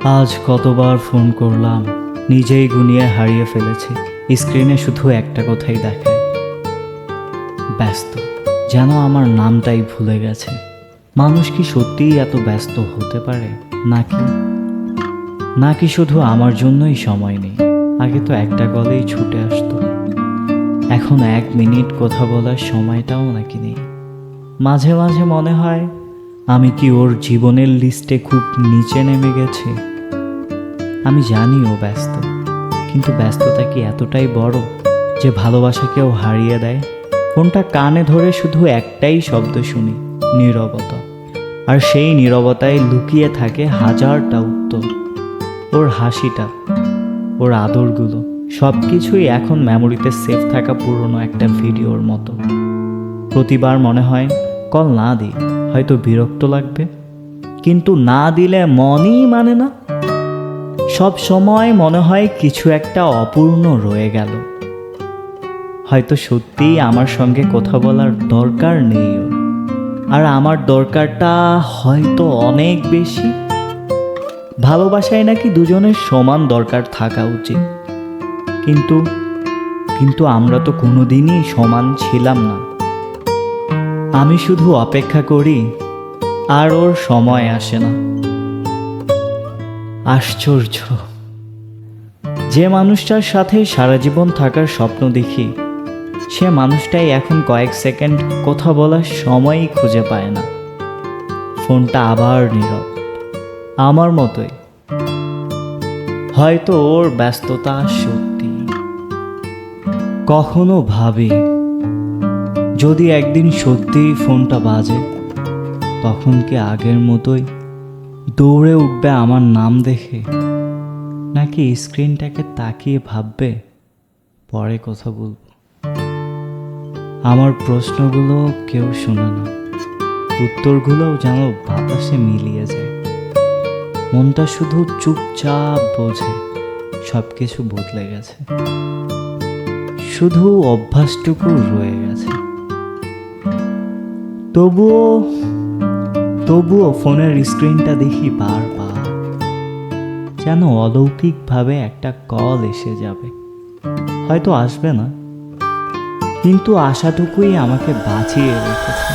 আজ কতবার ফোন করলাম, নিজেই গুনিয়ে হারিয়ে ফেলেছি। স্ক্রিনে শুধু একটা কথাই দেখায়, ব্যস্ত। যেন আমার নামটাই ভুলে গেছে। মানুষ কি সত্যিই এত ব্যস্ত হতে পারে, নাকি শুধু আমার জন্যই সময় নেই? আগে তো একটা কলেই ছুটে আসতো, এখন 1 মিনিট কথা বলার সময়টাও নাকি নেই। মাঝে মাঝে মনে হয়, আমি কি ওর জীবনের লিস্টে খুব নিচে নেমে গেছি? আমি জানি ও ব্যস্ত, কিন্তু ব্যস্ততা কি এতটাই বড় যে ভালোবাসাকেও হারিয়ে দেয়? ফোনটা কানে ধরে শুধু একটাই শব্দ শুনি, নীরবতা। আর সেই নীরবতায় লুকিয়ে থাকে হাজারটা উত্তর। ওর হাসিটা, ওর আদরগুলো, সব কিছুই এখন মেমোরিতে সেভ থাকা পুরনো একটা ভিডিওর মতো। প্রতিবার মনে হয় কল না দিই, হয়তো বিরক্ত লাগবে, কিন্তু না দিলে মনই মানে না। সব সময় মনে হয় কিছু একটা অপূর্ণ রয়ে গেল। হয়তো সত্যিই আমার সঙ্গে কথা বলার দরকার নেই ওর, আর আমার দরকারটা হয়তো অনেক বেশি। ভালোবাসায় নাকি দুজনের সমান দরকার থাকা উচিত, কিন্তু কিন্তু আমরা তো কোনোদিনই সমান ছিলাম না। আমি শুধু অপেক্ষা করি, আর ওর সময় আসে না। আশ্চর্য, যে মানুষটার সাথে সারা জীবন থাকার স্বপ্ন দেখি, সে মানুষটাই এখন কয়েক সেকেন্ড কথা বলার সময়ই খুঁজে পায় না। ফোনটা আবার নীরব, আমার মতোই। হয়তো ওর ব্যস্ততা সত্যি। কখনো ভাবি, যদি একদিন সত্যিই ফোনটা বাজে, তখন কি আগের মতোই দৌড়ে উঠবে আমার নাম দেখে, নাকি স্ক্রিনটাকে তাকিয়ে ভাববে পরে কথা বলবো? আমার প্রশ্নগুলো কেউ শোনে না, উত্তরগুলোও যেন বাতাসে মিলিয়ে যায়। মনটা শুধু চুপচাপ বোঝে সব কিছু বদলে গেছে, শুধু অভ্যাসটুকু রয়ে গেছে। তবুও ফোনের স্ক্রিনটা দেখি বারবার, যেন অলৌকিকভাবে একটা কল এসে যাবে। হয়তো আসবে না, কিন্তু আশাটুকুই আমাকে বাঁচিয়ে রেখেছে।